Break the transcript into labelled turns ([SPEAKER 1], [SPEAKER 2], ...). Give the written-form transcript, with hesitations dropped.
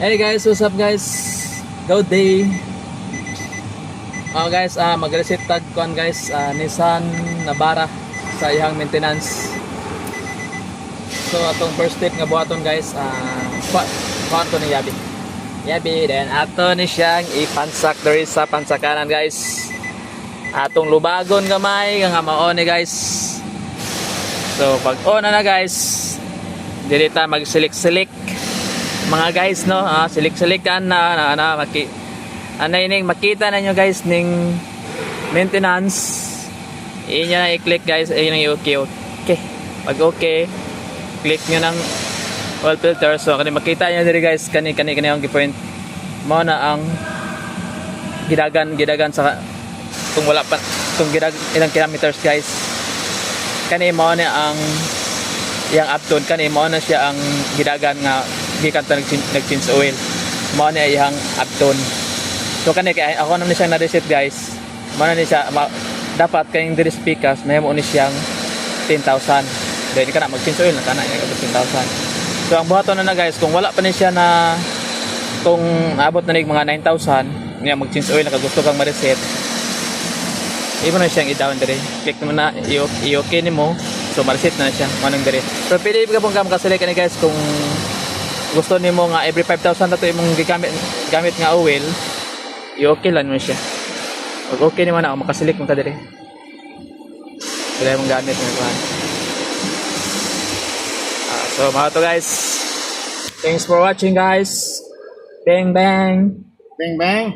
[SPEAKER 1] Hey guys, what's up guys? Go day. Guys, mag-reset tag kon guys, Nissan Navara sa iyang maintenance. So atong first step nga buhaton guys, kwarto ni Yabi. Yabi, then ato ni siyang ipansak diri sa pansakanan guys. Atong lubagon gamay nga mao ni guys. So pag on na guys, dili ta mag-silik-silik mga guys no, silik-silikan na anining makita na nyo guys ning maintenance. Inyo na i-click guys, ayun ang okay. Pag okay, click nyo ng oil filter. So kani makita nyo diri guys, kani ang point mo na ang gidagan sa kung wala pa kung ilang kilometers guys. Kani mo na ang yang uptone, kani mo na siya ang gidagan nga gikan ta nag-change oil. Mo na iyang uptone. So kani kay ako naman siyang na-reset guys. Mo na ni siya dapat kayong diri speakers mahimo ni siyang 10,000. Dili ka na mag-change oil na kana yung 10,000. So ang buhaton na guys, kung wala pa ni siya na kung abot na nig mga 9,000 niya mag-change oil na gusto kang ma-reset. Iba na siyang i-down diri. Click mo na i-okay nimo. So ma-reset na siya manang diri. So pili ka pong makasili ni guys kung gusto nimo nga every 5,000 na to imong gamit nga oil, i-okay lang mo siya. Pag okay naman ako makasilik mo ta diri. Wala mong gamit nga kuan. So mga to guys. Thanks for watching guys. Bang bang.
[SPEAKER 2] Bang bang.